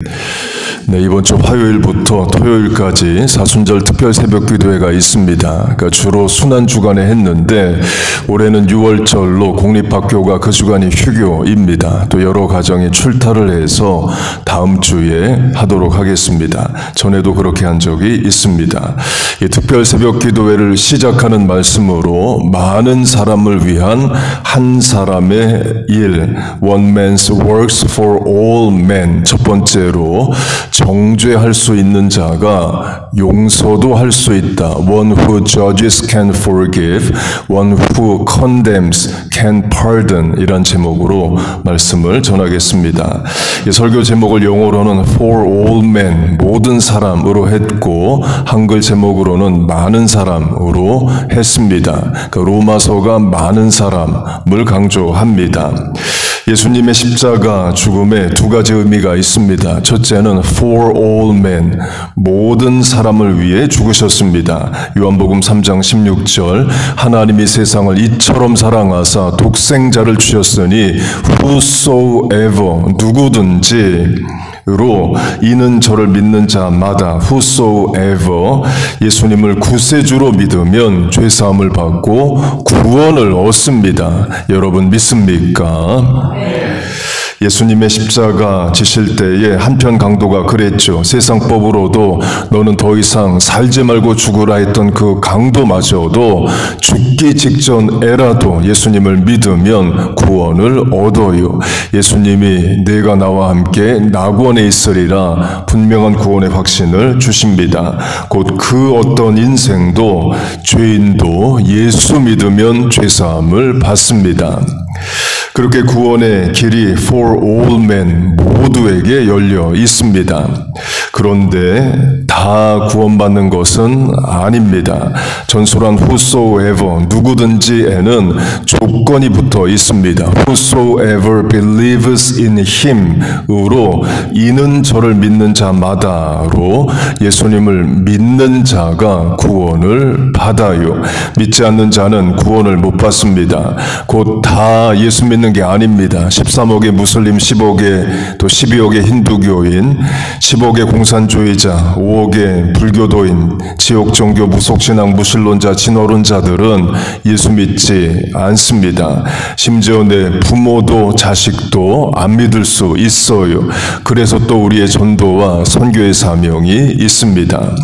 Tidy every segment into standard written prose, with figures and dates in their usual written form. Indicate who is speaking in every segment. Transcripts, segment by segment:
Speaker 1: 네, 이번 주 화요일부터 토요일까지 사순절 특별 새벽 기도회가 있습니다. 그러니까 주로 순환 주간에 했는데 올해는 6월절로 공립학교가 그 주간이 휴교입니다. 또 여러 가정이 출타를 해서 다음 주에 하도록 하겠습니다. 전에도 그렇게 한 적이 있습니다. 이 특별 새벽 기도회를 시작하는 말씀으로 많은 사람을 위한 한 사람의 일, One man's works for all men. 첫 번째로 정죄할 수 있는 자가 용서도 할 수 있다. One who judges can forgive, one who condemns can pardon. 이란 제목으로 말씀을 전하겠습니다. 이 설교 제목을 영어로는 For all men, 모든 사람으로 했고 한글 제목으로는 많은 사람으로 했습니다. 그 로마서가 많은 사람을 강조합니다. 예수님의 십자가 죽음에 두 가지 의미가 있습니다. 첫째는 for all men, 모든 사람을 위해 죽으셨습니다. 요한복음 3장 16절, 하나님이 세상을 이처럼 사랑하사 독생자를 주셨으니 whosoever, 누구든지 로 이는 저를 믿는 자마다 whosoever 예수님을 구세주로 믿으면 죄사함을 받고 구원을 얻습니다. 여러분 믿습니까? 예수님의 십자가 지실 때에 한편 강도가 그랬죠. 세상법으로도 너는 더 이상 살지 말고 죽으라 했던 그 강도마저도 죽기 직전에라도 예수님을 믿으면 구원을 얻어요. 예수님이 내가 나와 함께 낙원에 있으리라 분명한 구원의 확신을 주십니다. 곧 그 어떤 인생도 죄인도 예수 믿으면 죄사함을 받습니다. 그렇게 구원의 길이 for all men, 모두에게 열려 있습니다. 그런데 다 구원받는 것은 아닙니다. 전설한 whosoever, 누구든지에는 조건이 붙어 있습니다. whosoever believes in him으로 이는 저를 믿는 자마다로 예수님을 믿는 자가 구원을 받아요. 믿지 않는 자는 구원을 못 받습니다. 곧 다 예수 믿는 게 아닙니다. 13억의 무슬림, 10억의 또 12억의 힌두교인, 10억의 공산주의자, 5억의 불교도인, 지옥 종교 무속신앙 무신론자 진화론자들은 예수 믿지 않습니다. 심지어 내 부모도 자식도 안 믿을 수 있어요. 그래서 또 우리의 전도와 선교의 사명이 있습니다.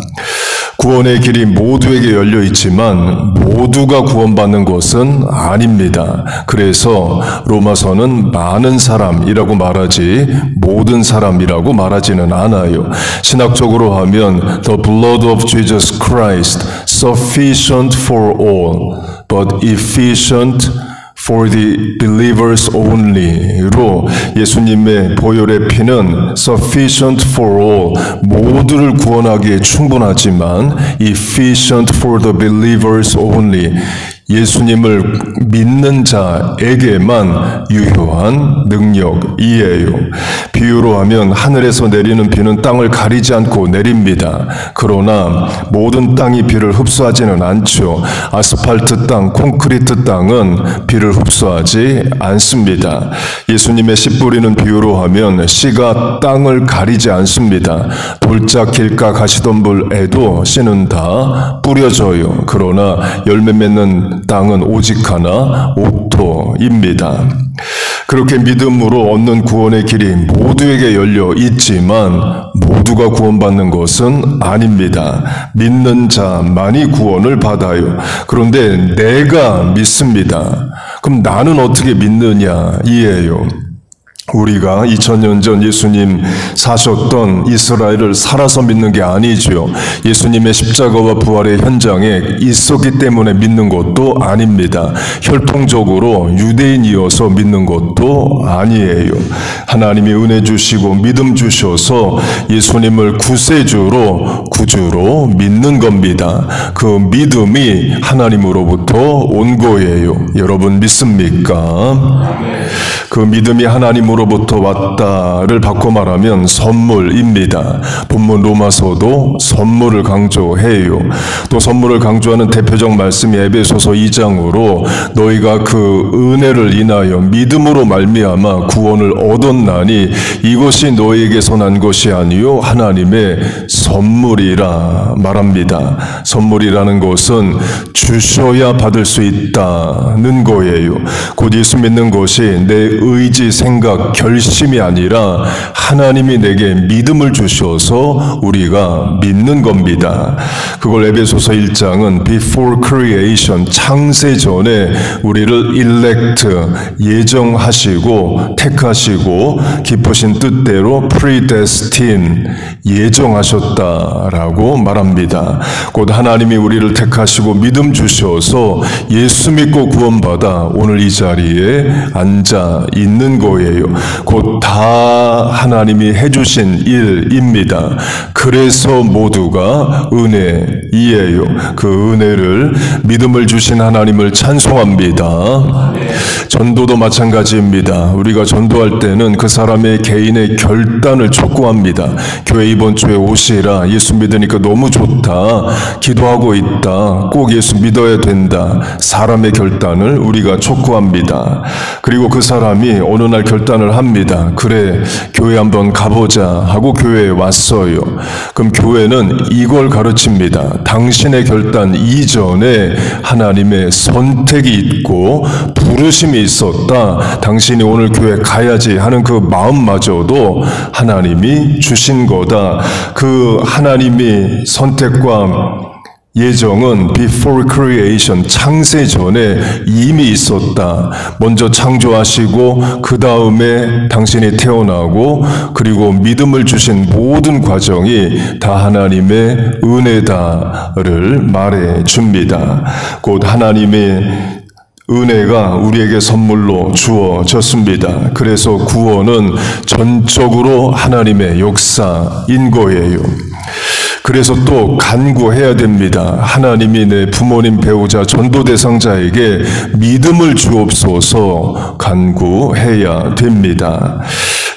Speaker 1: 구원의 길이 모두에게 열려 있지만 모두가 구원받는 것은 아닙니다. 그래서 로마서는 많은 사람이라고 말하지 모든 사람이라고 말하지는 않아요. 신학적으로 하면 The blood of Jesus Christ sufficient for all, but efficient for the believers only로 예수님의 보혈의 피는 sufficient for all, 모두를 구원하기에 충분하지만 efficient for the believers only, 예수님을 믿는 자에게만 유효한 능력이에요. 비유로 하면 하늘에서 내리는 비는 땅을 가리지 않고 내립니다. 그러나 모든 땅이 비를 흡수하지는 않죠. 아스팔트 땅, 콘크리트 땅은 비를 흡수하지 않습니다. 예수님의 씨 뿌리는 비유로 하면 씨가 땅을 가리지 않습니다. 돌짝 길가 가시덤불에도 씨는 다 뿌려져요. 그러나 열매 맺는 땅은 오직 하나 옥토입니다. 그렇게 믿음으로 얻는 구원의 길이 모두에게 열려 있지만 모두가 구원받는 것은 아닙니다. 믿는 자만이 구원을 받아요. 그런데 내가 믿습니다. 그럼 나는 어떻게 믿느냐 이에요. 우리가 2000년 전 예수님 사셨던 이스라엘을 살아서 믿는 게 아니죠. 예수님의 십자가와 부활의 현장에 있었기 때문에 믿는 것도 아닙니다. 혈통적으로 유대인이어서 믿는 것도 아니에요. 하나님이 은혜 주시고 믿음 주셔서 예수님을 구세주로 구주로 믿는 겁니다. 그 믿음이 하나님으로부터 온 거예요. 여러분 믿습니까? 그 믿음이 하나님으로 하나님으로부터 왔다를 바꿔 말하면 선물입니다. 본문 로마서도 선물을 강조해요. 또 선물을 강조하는 대표적 말씀이 에베소서 2장으로 너희가 그 은혜를 인하여 믿음으로 말미암아 구원을 얻었나니 이것이 너희에게서 난 것이 아니요 하나님의 선물이라 말합니다. 선물이라는 것은 주셔야 받을 수 있다는 거예요. 곧 예수 믿는 것이 내 의지, 생각, 결심이 아니라 하나님이 내게 믿음을 주셔서 우리가 믿는 겁니다. 그걸 에베소서 1장은 before creation, 창세 전에 우리를 elect, 예정하시고 택하시고 기쁘신 뜻대로 predestine, 예정하셨다라고 말합니다. 곧 하나님이 우리를 택하시고 믿음 주셔서 예수 믿고 구원받아 오늘 이 자리에 앉아 있는 거예요. 곧 다 하나님이 해주신 일입니다. 그래서 모두가 은혜이에요. 그 은혜를 믿음을 주신 하나님을 찬송합니다. 전도도 마찬가지입니다. 우리가 전도할 때는 그 사람의 개인의 결단을 촉구합니다. 교회 이번 주에 오시라, 예수 믿으니까 너무 좋다, 기도하고 있다, 꼭 예수 믿어야 된다, 사람의 결단을 우리가 촉구합니다. 그리고 그 사람이 어느 날 결단을 합니다. 그래, 교회 한번 가보자 하고 교회에 왔어요. 그럼 교회는 이걸 가르칩니다. 당신의 결단 이전에 하나님의 선택이 있고 부르심이 있었다. 당신이 오늘 교회 가야지 하는 그 마음마저도 하나님이 주신 거다. 그 하나님이 선택과 예정은 before creation, 창세 전에 이미 있었다. 먼저 창조하시고 그 다음에 당신이 태어나고 그리고 믿음을 주신 모든 과정이 다 하나님의 은혜다를 말해 줍니다. 곧 하나님의 은혜가 우리에게 선물로 주어졌습니다. 그래서 구원은 전적으로 하나님의 역사인 거예요. 그래서 또 간구해야 됩니다. 하나님이 내 부모님, 배우자, 전도 대상자에게 믿음을 주옵소서 간구해야 됩니다.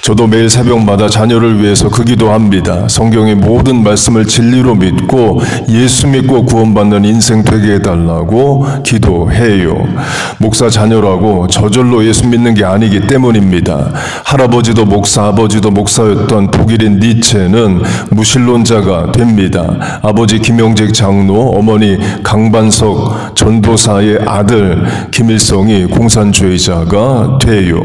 Speaker 1: 저도 매일 새벽마다 자녀를 위해서 그 기도합니다. 성경의 모든 말씀을 진리로 믿고 예수 믿고 구원받는 인생 되게 해달라고 기도해요. 목사 자녀라고 저절로 예수 믿는 게 아니기 때문입니다. 할아버지도 목사, 아버지도 목사였던 독일인 니체는 무신론자가 됩니다. 아버지 김영직 장로, 어머니 강반석 전도사의 아들 김일성이 공산주의자가 돼요.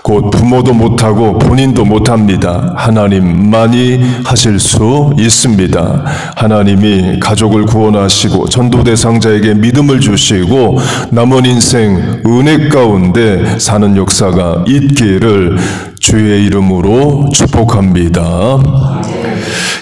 Speaker 1: 곧 부모도 못하고 본인도 못합니다. 하나님만이 하실 수 있습니다. 하나님이 가족을 구원하시고 전도 대상자에게 믿음을 주시고 남은 인생 은혜 가운데 사는 역사가 있기를 주의 이름으로 축복합니다.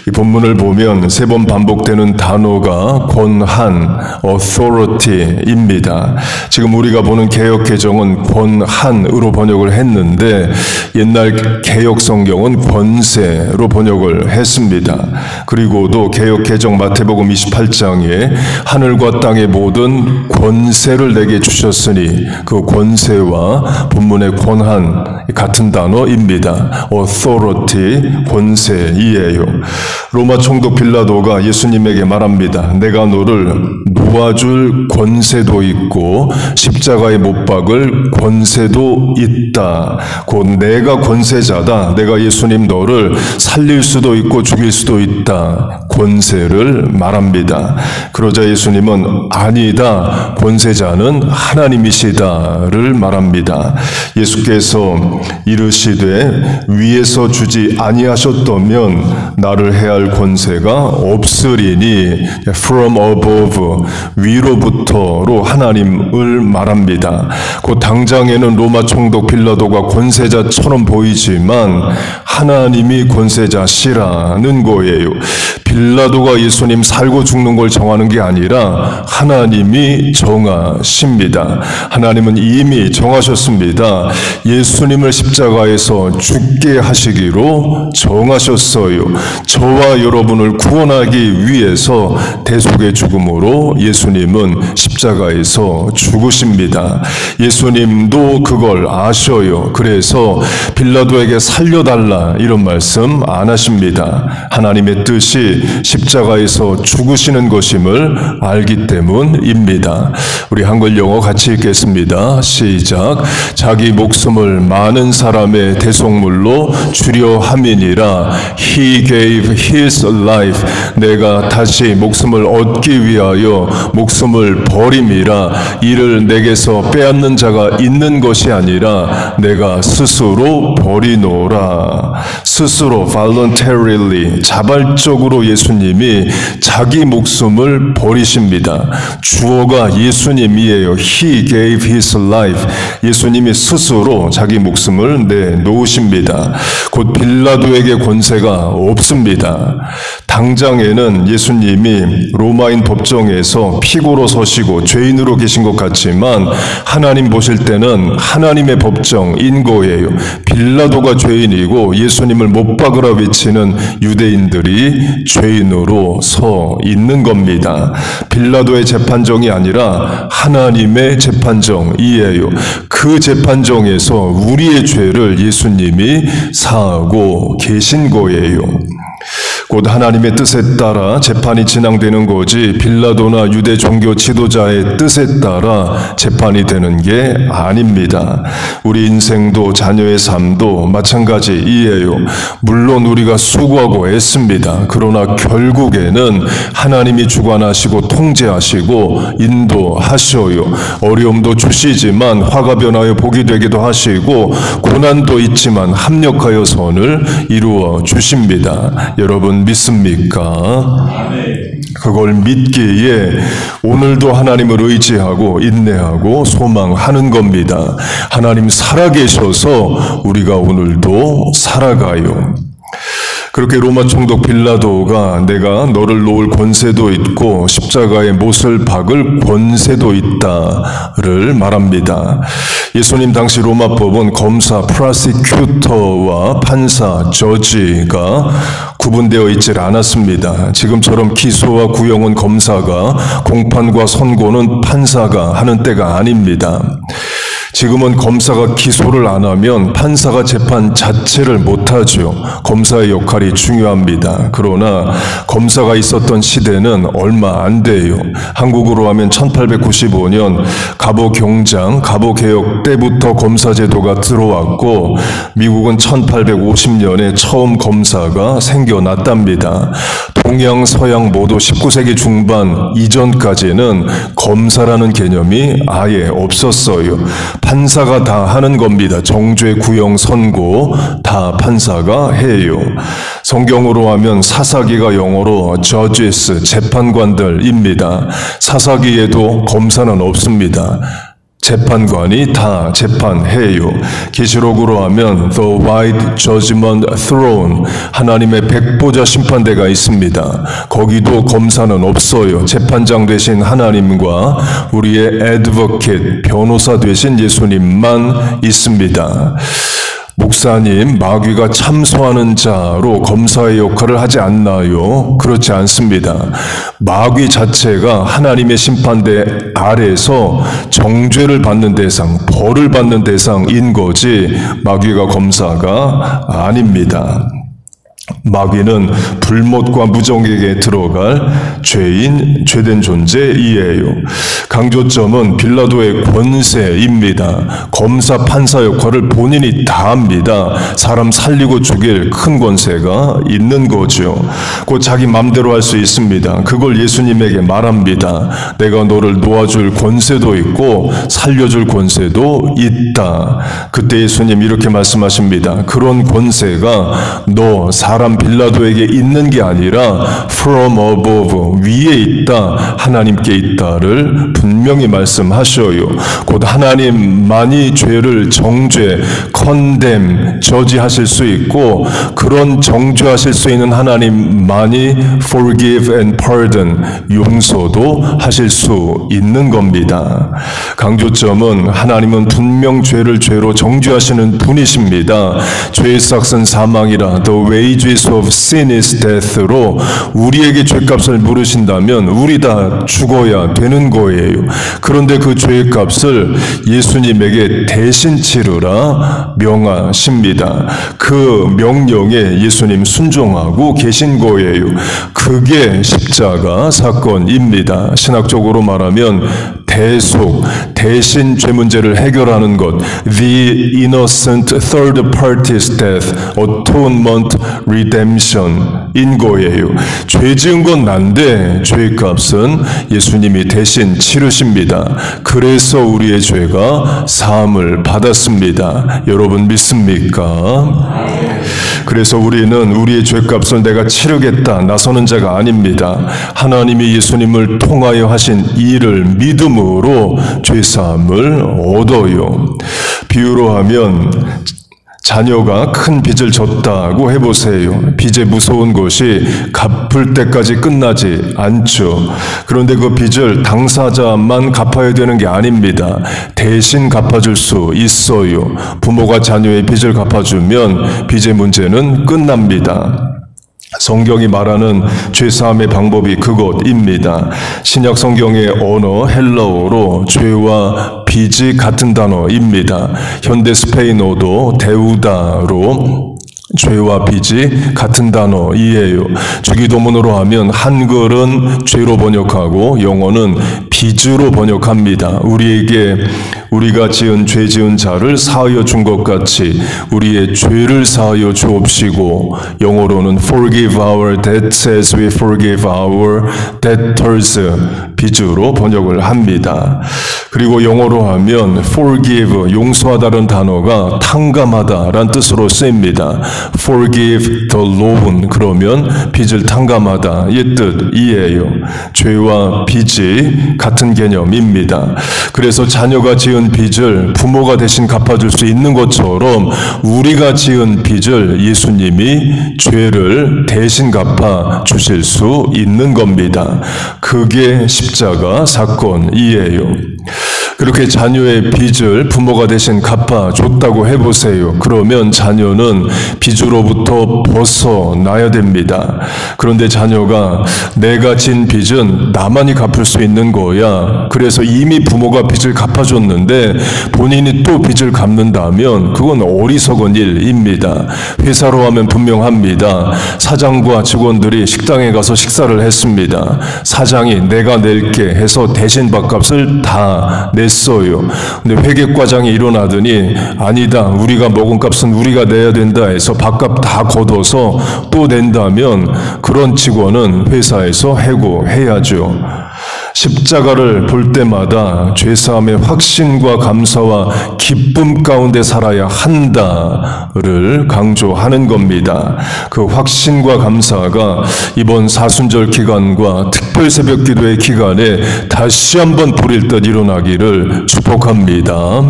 Speaker 1: 이 본문을 보면 세 번 반복되는 단어가 권한, authority입니다. 지금 우리가 보는 개역 개정은 권한으로 번역을 했는데 옛날 개역 성경은 권세로 번역을 했습니다. 그리고도 개역 개정 마태복음 28장에 하늘과 땅의 모든 권세를 내게 주셨으니 그 권세와 본문의 권한 같은 단어입니다. authority, 권세이에요. 로마 총독 빌라도가 예수님에게 말합니다. 내가 너를 놓아줄 권세도 있고 십자가에 못 박을 권세도 있다. 곧 내가 권세자다. 내가 예수님 너를 살릴 수도 있고 죽일 수도 있다. 권세를 말합니다. 그러자 예수님은 아니다. 권세자는 하나님이시다를 말합니다. 예수께서 이르시되 위에서 주지 아니하셨다면 나를 해할 권세가 없으리니 from above, 위로부터로 하나님을 말합니다. 그 당장에는 로마 총독 빌라도가 권세자처럼 보이지만 하나님이 권세자시라는 거예요. 빌라도가 예수님 살고 죽는 걸 정하는 게 아니라 하나님이 정하십니다. 하나님은 이미 정하셨습니다. 예수님을 십자가에서 죽게 하시기로 정하셨어요. 저와 여러분을 구원하기 위해서 대속의 죽음으로 예수님은 십자가에서 죽으십니다. 예수님도 그걸 아셔요. 그래서 빌라도에게 살려달라 이런 말씀 안 하십니다. 하나님의 뜻이 십자가에서 죽으시는 것임을 알기 때문입니다. 우리 한글 영어 같이 읽겠습니다. 시작. 자기 목숨을 많은 사람의 대속물로 주려 함이니라. He gave his life. 내가 다시 목숨을 얻기 위하여 목숨을 버림이라. 이를 내게서 빼앗는 자가 있는 것이 아니라 내가 스스로 버리노라. 스스로 voluntarily 자발적으로 예수님이 자기 목숨을 버리십니다. 주어가 예수님이에요. He gave his life. 예수님이 스스로 자기 목숨을 내놓으십니다. 곧 빌라도에게 권세가 없습니다. 당장에는 예수님이 로마인 법정에서 피고로 서시고 죄인으로 계신 것 같지만 하나님 보실 때는 하나님의 법정인 거예요. 빌라도가 죄인이고 예수님을 못 박으라 외치는 유대인들이 죄인으로 서 있는 겁니다. 빌라도의 재판정이 아니라 하나님의 재판정이에요. 그 재판정에서 우리의 죄를 예수님이 사하고 계신 거예요. 곧 하나님의 뜻에 따라 재판이 진행되는 거지 빌라도나 유대 종교 지도자의 뜻에 따라 재판이 되는 게 아닙니다. 우리 인생도 자녀의 삶도 마찬가지이에요. 물론 우리가 수고하고 애씁니다. 그러나 결국에는 하나님이 주관하시고 통제하시고 인도하셔요. 어려움도 주시지만 화가 변하여 복이 되기도 하시고 고난도 있지만 합력하여 선을 이루어 주십니다. 여러분 믿습니까? 그걸 믿기에 오늘도 하나님을 의지하고 인내하고 소망하는 겁니다. 하나님 살아계셔서 우리가 오늘도 살아가요. 그렇게 로마 총독 빌라도가 내가 너를 놓을 권세도 있고 십자가에 못을 박을 권세도 있다를 말합니다. 예수님 당시 로마법은 검사, 프로시큐터와 판사, 저지가 구분되어 있질 않았습니다. 지금처럼 기소와 구형은 검사가, 공판과 선고는 판사가 하는 때가 아닙니다. 지금은 검사가 기소를 안 하면 판사가 재판 자체를 못하죠. 검사의 역할이 중요합니다. 그러나 검사가 있었던 시대는 얼마 안 돼요. 한국으로 하면 1895년 갑오경장, 갑오개혁 때부터 검사제도가 들어왔고 미국은 1850년에 처음 검사가 생겨났답니다. 동양, 서양 모두 19세기 중반 이전까지는 검사라는 개념이 아예 없었어요. 판사가 다 하는 겁니다. 정죄, 구형, 선고 다 판사가 해요. 성경으로 하면 사사기가 영어로 judges, 재판관들입니다. 사사기에도 검사는 없습니다. 재판관이 다 재판해요. 계시록으로 하면 The White Judgment Throne, 하나님의 백보자 심판대가 있습니다. 거기도 검사는 없어요. 재판장 되신 하나님과 우리의 advocate, 변호사 되신 예수님만 있습니다. 목사님, 마귀가 참소하는 자로 검사의 역할을 하지 않나요? 그렇지 않습니다. 마귀 자체가 하나님의 심판대 아래에서 정죄를 받는 대상, 벌을 받는 대상인 거지 마귀가 검사가 아닙니다. 마귀는 불못과 무정에게 들어갈 죄인, 죄된 존재이에요. 강조점은 빌라도의 권세입니다. 검사, 판사 역할을 본인이 다 합니다. 사람 살리고 죽일 큰 권세가 있는 거죠. 곧 자기 맘대로 할 수 있습니다. 그걸 예수님에게 말합니다. 내가 너를 놓아줄 권세도 있고 살려줄 권세도 있다. 그때 예수님 이렇게 말씀하십니다. 그런 권세가 너 사람 빌라도에게 있는 게 아니라 from above, 위에 있다, 하나님께 있다를 분명히 말씀하셔요. 곧 하나님만이 죄를 정죄, condemn, 저지하실 수 있고 그런 정죄하실 수 있는 하나님만이 forgive and pardon, 용서도 하실 수 있는 겁니다. 강조점은 하나님은 분명 죄를 죄로 정죄하시는 분이십니다. 죄의 삭은 사망이라 the wages of sin is death로 우리에게 죄값을 물으신다면 우리 다 죽어야 되는 거예요. 그런데 그 죄의 값을 예수님에게 대신 치르라 명하십니다. 그 명령에 예수님 순종하고 계신 거예요. 그게 십자가 사건입니다. 신학적으로 말하면 대속, 대신 죄 문제를 해결하는 것, the innocent third party's death, atonement, redemption 인 거예요. 죄 지은 건 난데 죄의 값은 예수님이 대신 치르십니다. 그래서 우리의 죄가 사함을 받았습니다. 여러분 믿습니까? 그래서 우리는 우리의 죄값을 내가 치르겠다 나서는 자가 아닙니다. 하나님이 예수님을 통하여 하신 일을 믿음으로 죄사함을 얻어요. 비유로 하면 자녀가 큰 빚을 졌다고 해보세요. 빚의 무서운 것이 갚을 때까지 끝나지 않죠. 그런데 그 빚을 당사자만 갚아야 되는 게 아닙니다. 대신 갚아줄 수 있어요. 부모가 자녀의 빚을 갚아주면 빚의 문제는 끝납니다. 성경이 말하는 죄사함의 방법이 그것입니다. 신약 성경의 언어 헬라어로 죄와 빚이 같은 단어입니다. 현대 스페인어도 데우다로 죄와 빚이 같은 단어이에요. 주기도문으로 하면 한글은 죄로 번역하고 영어는 빚으로 번역합니다. 우리가 지은 죄 지은 자를 사하여 준 것 같이 우리의 죄를 사하여 주옵시고 영어로는 forgive our debts as we forgive our debtors 빚으로 번역을 합니다. 그리고 영어로 하면 forgive, 용서하다는 단어가 탕감하다라는 뜻으로 쓰입니다. forgive the loan, 그러면 빚을 탕감하다 이 뜻이에요. 죄와 빚이 같은 개념입니다. 그래서 자녀가 지은 빚을 부모가 대신 갚아줄 수 있는 것처럼 우리가 지은 빚을 예수님이 죄를 대신 갚아 주실 수 있는 겁니다. 그게 십자가 사건이에요. 그렇게 자녀의 빚을 부모가 대신 갚아줬다고 해보세요. 그러면 자녀는 빚으로부터 벗어나야 됩니다. 그런데 자녀가 내가 진 빚은 나만이 갚을 수 있는 거야. 그래서 이미 부모가 빚을 갚아줬는데 본인이 또 빚을 갚는다면 그건 어리석은 일입니다. 회사로 하면 분명합니다. 사장과 직원들이 식당에 가서 식사를 했습니다. 사장이 내가 낼게 해서 대신 밥값을 다 냈어요. 근데 회계과장이 일어나더니 아니다, 우리가 먹은 값은 우리가 내야 된다 해서 밥값 다 걷어서 또 낸다면 그런 직원은 회사에서 해고해야죠. 십자가를 볼 때마다 죄사함의 확신과 감사와 기쁨 가운데 살아야 한다를 강조하는 겁니다. 그 확신과 감사가 이번 사순절 기간과 특별 새벽 기도의 기간에 다시 한번 불일 듯 일어나기를 축복합니다.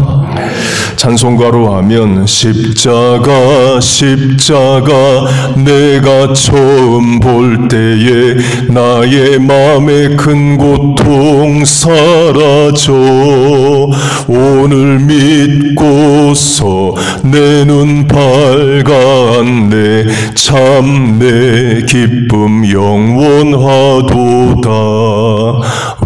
Speaker 1: 찬송가로 하면 십자가 십자가 내가 처음 볼 때에 나의 마음의 큰 고통 사라져 오늘 믿고서 내 눈 밝았네 참 내 기쁨 영원하도다.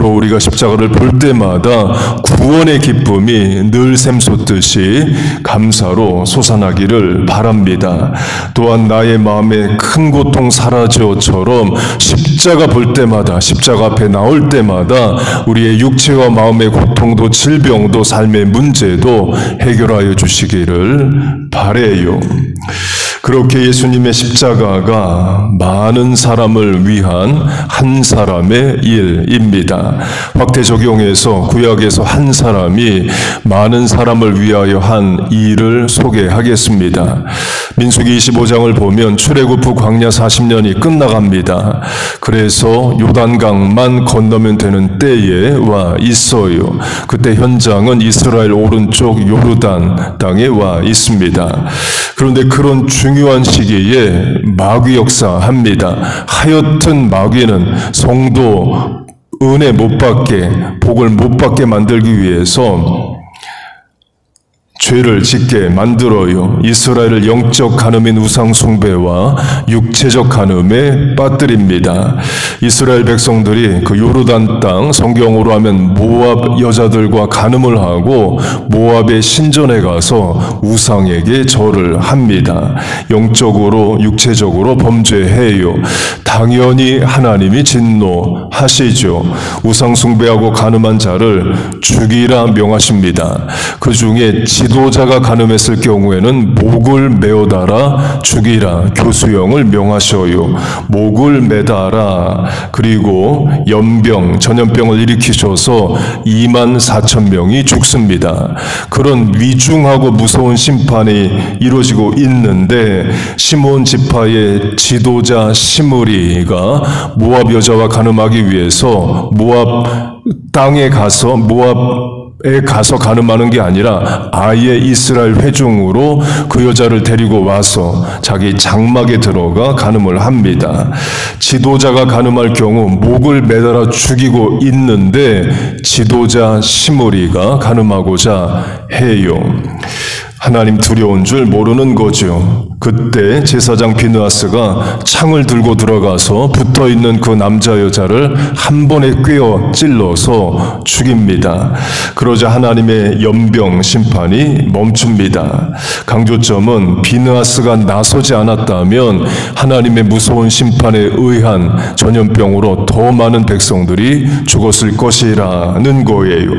Speaker 1: 우리가 십자가를 볼 때마다 구원의 기쁨이 늘 샘솟듯이 감사로 솟아나기를 바랍니다. 또한 나의 마음에 큰 고통 사라져처럼 십자가 볼 때마다 십자가 앞에 나올 때마다 우리의 육체와 마음의 고통도 질병도 삶의 문제도 해결하여 주시기를 바라요. 그렇게 예수님의 십자가가 많은 사람을 위한 한 사람의 일입니다. 확대 적용해서 구약에서 한 사람이 많은 사람을 위하여 한 일을 소개하겠습니다. 민수기 25장을 보면 출애굽 후 광야 40년이 끝나갑니다. 그래서 요단강만 건너면 되는 때에 와 있어요. 그때 현장은 이스라엘 오른쪽 요르단 땅에 와 있습니다. 그런데 그런 중요한 시기에 마귀 역사합니다. 하여튼 마귀는 성도 은혜 못 받게, 복을 못 받게 만들기 위해서 죄를 짓게 만들어요. 이스라엘을 영적 간음인 우상 숭배와 육체적 간음에 빠뜨립니다. 이스라엘 백성들이 그 요르단 땅, 성경으로 하면 모압 여자들과 간음을 하고 모압의 신전에 가서 우상에게 절을 합니다. 영적으로 육체적으로 범죄해요. 당연히 하나님이 진노하시죠. 우상 숭배하고 간음한 자를 죽이라 명하십니다. 그 중에 지도자가 간음했을 경우에는 목을 메어달아 죽이라 교수형을 명하셔요. 목을 매달아. 그리고 연병, 전염병을 일으키셔서 24,000명이 죽습니다. 그런 위중하고 무서운 심판이 이루어지고 있는데 시몬 지파의 지도자 시므리가 모압 여자와 간음하기 위해서 모압 땅에 가서 모압에 가서 간음하는 게 아니라 아예 이스라엘 회중으로 그 여자를 데리고 와서 자기 장막에 들어가 간음을 합니다. 지도자가 간음할 경우 목을 매달아 죽이고 있는데 지도자 시므리가 간음하고자 해요. 하나님 두려운 줄 모르는 거죠. 그때 제사장 비느하스가 창을 들고 들어가서 붙어있는 그 남자 여자를 한 번에 꿰어 찔러서 죽입니다. 그러자 하나님의 연병 심판이 멈춥니다. 강조점은 비느하스가 나서지 않았다면 하나님의 무서운 심판에 의한 전염병으로 더 많은 백성들이 죽었을 것이라는 거예요.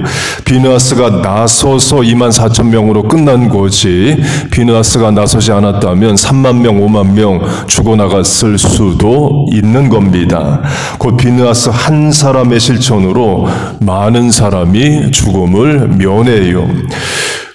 Speaker 1: 비느하스가 나서서 24,000명으로 끝난 거지. 비느하스가 나서지 않았다면 3만 명, 5만 명 죽어나갔을 수도 있는 겁니다. 곧 비느하스 한 사람의 실천으로 많은 사람이 죽음을 면해요.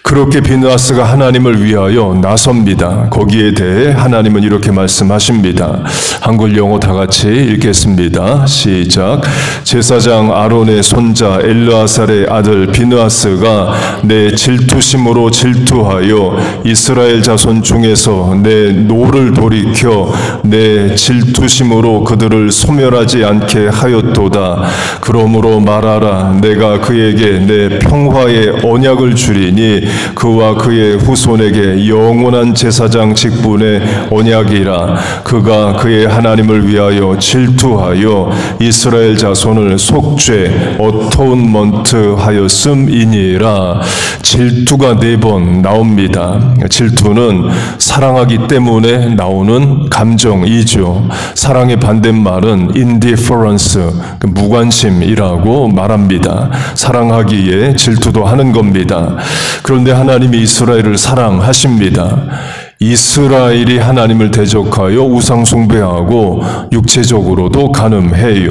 Speaker 1: 그렇게 비느하스가 하나님을 위하여 나섭니다. 거기에 대해 하나님은 이렇게 말씀하십니다. 한글 영어 다 같이 읽겠습니다. 시작. 제사장 아론의 손자 엘르아살의 아들 비느하스가 내 질투심으로 질투하여 이스라엘 자손 중에서 내 노를 돌이켜 내 질투심으로 그들을 소멸하지 않게 하였도다. 그러므로 말하라. 내가 그에게 내 평화의 언약을 주리니 그와 그의 후손에게 영원한 제사장 직분의 언약이라. 그가 그의 하나님을 위하여 질투하여 이스라엘 자손을 속죄 어토운먼트 하였음이니라. 질투가 4번 나옵니다. 질투는 사랑하기 때문에 나오는 감정이죠. 사랑의 반대말은 indifference, 무관심이라고 말합니다. 사랑하기에 질투도 하는 겁니다. 그런데 하나님이 이스라엘을 사랑하십니다. 이스라엘이 하나님을 대적하여 우상 숭배하고 육체적으로도 간음해요.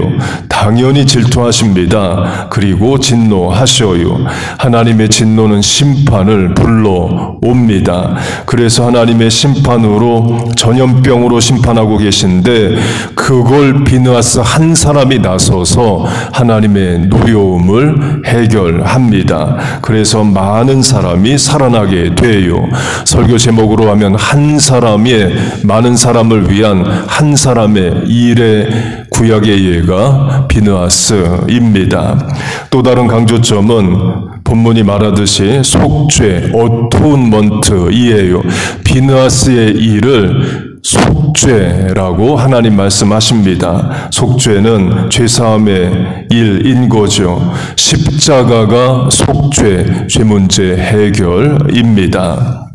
Speaker 1: 당연히 질투하십니다. 그리고 진노하셔요. 하나님의 진노는 심판을 불러옵니다. 그래서 하나님의 심판으로 전염병으로 심판하고 계신데 그걸 비느하스 한 사람이 나서서 하나님의 노여움을 해결합니다. 그래서 많은 사람이 살아나게 돼요. 설교 제목으로 하면 한 사람의 많은 사람을 위한 한 사람의 일의 구약의 예가 비느하스입니다. 또 다른 강조점은 본문이 말하듯이 속죄, 어토운먼트이에요. 비느하스의 일을 속죄라고 하나님 말씀하십니다. 속죄는 죄사함의 일인 거죠. 십자가가 속죄, 죄 문제 해결입니다.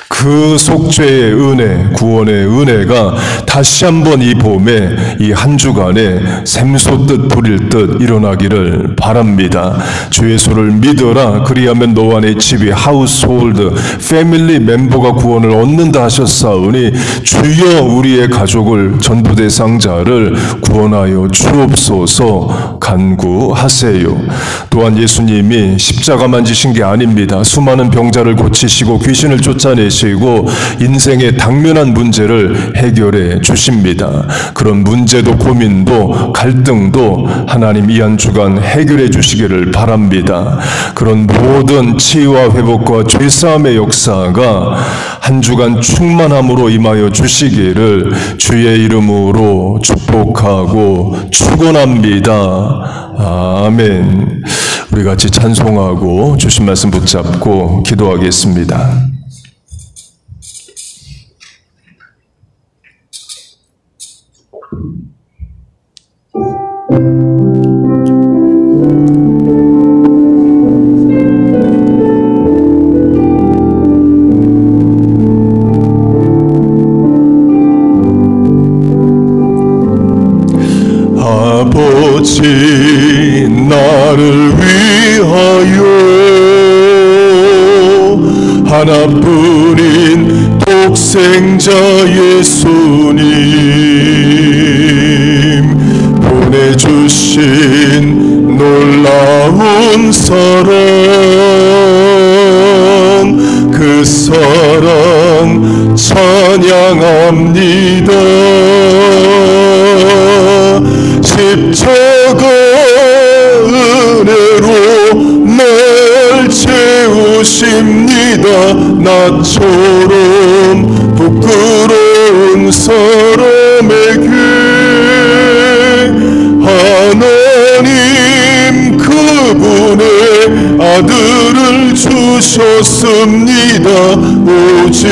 Speaker 1: 그 속죄의 은혜, 구원의 은혜가 다시 한번 이 봄에 이 한 주간에 샘솟듯 불일 듯 일어나기를 바랍니다. 주 예수를 믿어라. 그리하면 너와 내 집이 하우스홀드, 패밀리 멤버가 구원을 얻는다 하셨사오니 주여 우리의 가족을 전부 대상자를 구원하여 주옵소서 간구하세요. 또한 예수님이 십자가만 지신 게 아닙니다. 수많은 병자를 고치시고 귀신을 쫓아내시고 인생의 당면한 문제를 해결해 주십니다. 그런 문제도 고민도 갈등도 하나님 이 한 주간 해결해 주시기를 바랍니다. 그런 모든 치유와 회복과 죄사함의 역사가 한 주간 충만함으로 임하여 주시기를 주의 이름으로 축복하고 축원합니다. 아멘. 우리 같이 찬송하고 주신 말씀 붙잡고 기도하겠습니다. 아버지 나를 위하여 하나뿐인 독생자 예수님 보내주신 놀라운 사랑, 그 사랑 찬양합니다. 십자가 은혜로 날 채우십니다. 나처럼 부끄러운 사람에게 하나님 그분의 아들을 주셨습니다. 오직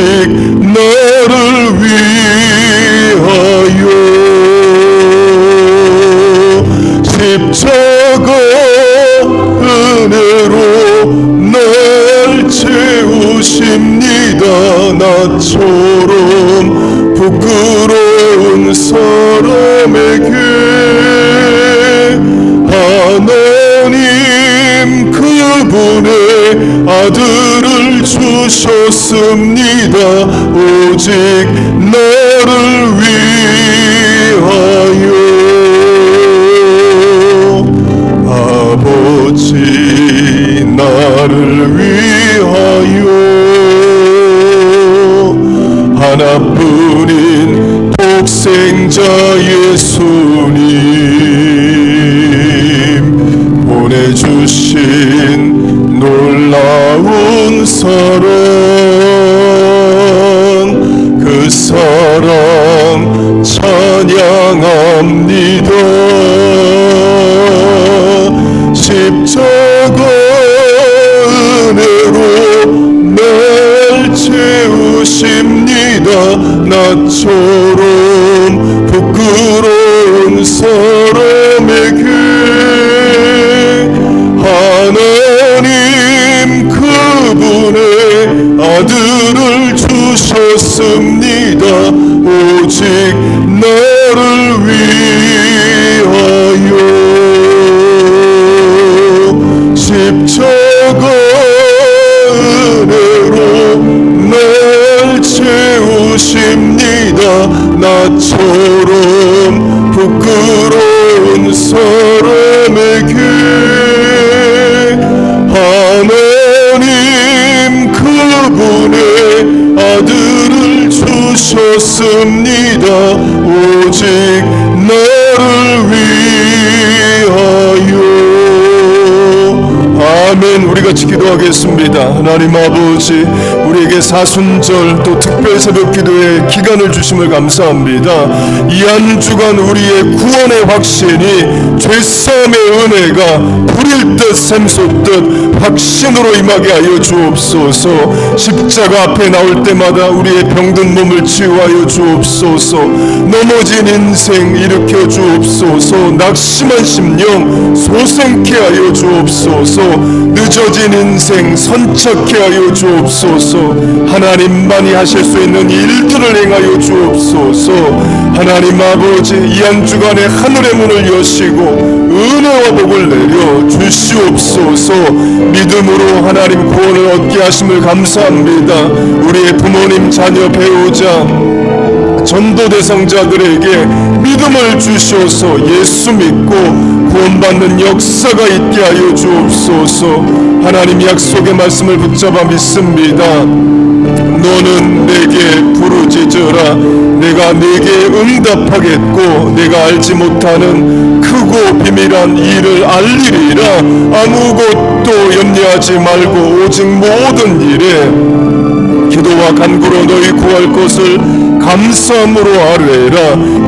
Speaker 1: 나를 위하여 십자가 은혜로 날 채우십니다. 나처럼 부끄러운 사람에게 하나님 그분의 아들을 주셨습니다. 오직 나를 위하여 아버지 나를 위하여 하나뿐인 독생자 예수님 보내주신 놀라운 사랑, 그 사랑 찬양합니다. 십자가 은혜로 날 채우십니다. 나처럼 부끄러운 사람에게 하나님 그분의 아들을 주셨습니다. 오직 나를 위하여 십자가 은혜로 날 채우십니다. 나처럼 부끄러운 사람에게 하나님 그분의 아들을 주셨습니다. 오직 나를 위하여 아멘. 우리 같이 기도하겠습니다. 하나님 아버지 우리에게 사순절 또 특별 새벽 기도의 기간을 주심을 감사합니다. 이 한 주간 우리의 구원의 확신이 죄사함의 은혜가 불일 듯 샘솟듯 확신으로 임하게 하여 주옵소서. 십자가 앞에 나올 때마다 우리의 병든 몸을 치유하여 주옵소서. 넘어진 인생 일으켜 주옵소서. 낙심한 심령 소생케 하여 주옵소서. 늦어진 인생 선착케 하여 주옵소서. 하나님만이 하실 수 있는 일들을 행하여 주옵소서. 하나님 아버지, 이 한 주간에 하늘의 문을 여시고 은혜와 복을 내려 주시옵소서. 믿음으로 하나님 구원을 얻게 하심을 감사합니다. 우리의 부모님, 자녀, 배우자, 전도 대상자들에게 믿음을 주셔서 예수 믿고 구원받는 역사가 있게 하여 주옵소서. 하나님 약속의 말씀을 붙잡아 믿습니다. 너는 내게 부르짖으라. 내가 네게 응답하겠고 내가 알지 못하는 크고 비밀한 일을 알리리라. 아무것도 염려하지 말고 오직 모든 일에 기도와 간구로 너희 구할 것을 감사함으로 아뢰라.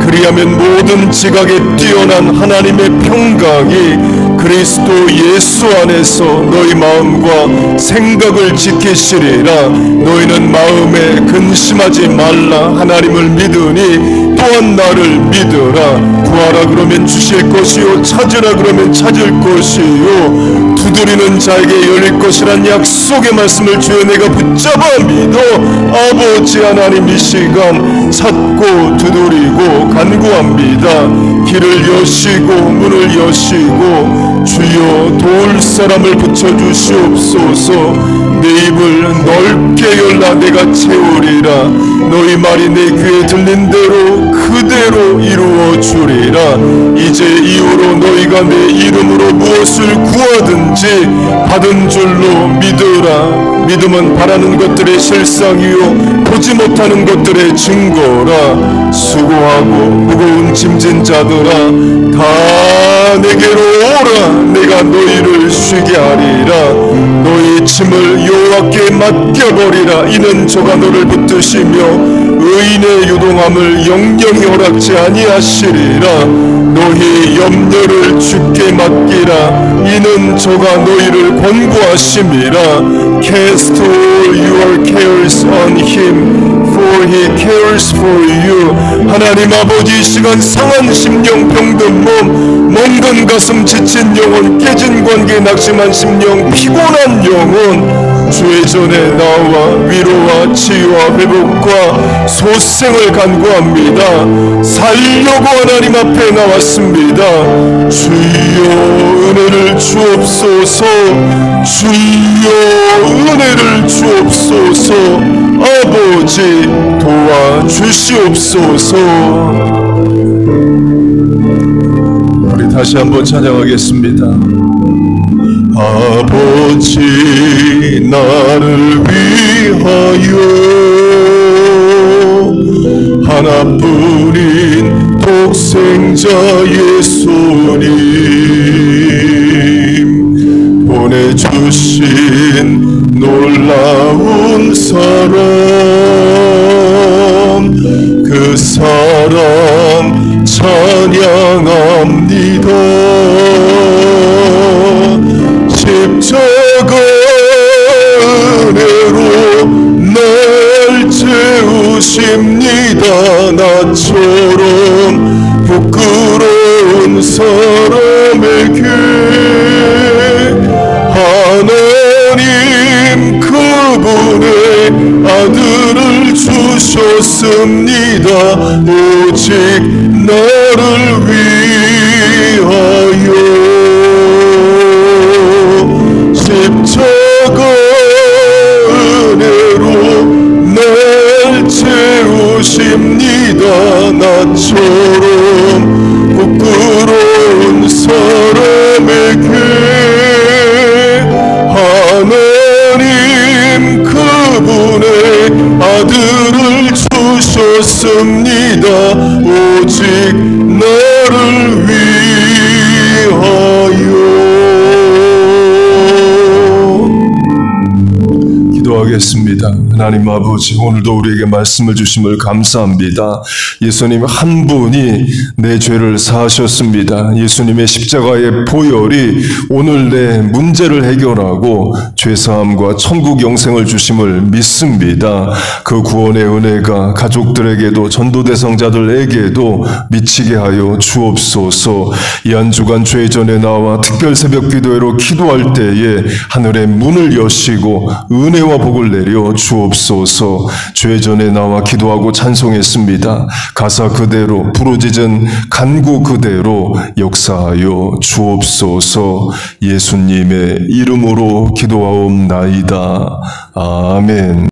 Speaker 1: 그리하면 모든 지각에 뛰어난 하나님의 평강이 그리스도 예수 안에서 너희 마음과 생각을 지키시리라. 너희는 마음에 근심하지 말라. 하나님을 믿으니 또한 나를 믿으라. 구하라 그러면 주실 것이요, 찾으라 그러면 찾을 것이요, 두드리는 자에게 열릴 것이란 약속의 말씀을 주여 내가 붙잡아 믿어 아버지 하나님 이 시간 찾고 두드리고 간구합니다. 길을 여시고 문을 여시고 주여 도울 사람을 붙여주시옵소서. 내 입을 넓게 열라 내가 채우리라. 너희 말이 내 귀에 들린 대로 그대로 이루어 주리라. 이제 이후로 너희가 내 이름으로 무엇을 구하든지 받은 줄로 믿으라. 믿음은 바라는 것들의 실상이요 보지 못하는 것들의 증거라. 수고하고 무거운 짐진 자들아 다 내게로 오라. 내가 너희를 쉬게 하리라. 너희 짐을 여호와께 맡겨버리라. 이는 저가 너를 붙드시며 의인의 유동함을 영영이 허락지 아니하시리라. 너희 염려를 주께 맡기라. 이는 저가 너희를 권고하심이라. Cast all your cares on him, for he cares for you. 하나님 아버지, 이 시간 상한 심령, 병든 몸, 멍든 가슴, 지친 영혼, 깨진 관계, 낙심한 심령, 피곤한 영혼 주의 전에 나와 위로와 치유와 회복과 소생을 간구합니다. 살려고 하나님 앞에 나왔습니다. 주여 은혜를 주옵소서. 주여 은혜를 주옵소서. 아버지 도와주시옵소서. 우리 다시 한번 찬양하겠습니다. 아버지 나를 위하여 하나뿐인 독생자 예수님 보내주신 놀라운 사랑, 그 사랑 찬양합니다. 십자가 은혜로 날 채우십니다. 나처럼 부끄러운 사람에게 하나님 그분의 아들을 주셨습니다. 오직 나를 위하여 십자가 은혜로 날 채우십니다. 나처럼 부끄러운 사람에게 하나님 그분의 아들을 주셨습니다. 오직 나를 위하여. 기도하겠습니다. 하나님 아버지, 오늘도 우리에게 말씀을 주심을 감사합니다. 예수님 한 분이 내 죄를 사하셨습니다. 예수님의 십자가의 보혈이 오늘 내 문제를 해결하고 죄사함과 천국 영생을 주심을 믿습니다. 그 구원의 은혜가 가족들에게도 전도대상자들에게도 미치게 하여 주옵소서. 이 한 주간 죄 전에 나와 특별 새벽 기도회로 기도할 때에 하늘의 문을 여시고 은혜와 복을 내려 주옵소서. 주옵소서. 죄전에 나와 기도하고 찬송했습니다. 가사 그대로, 부르짖은 간구 그대로 역사하여 주옵소서. 예수님의 이름으로 기도하옵나이다. 아멘.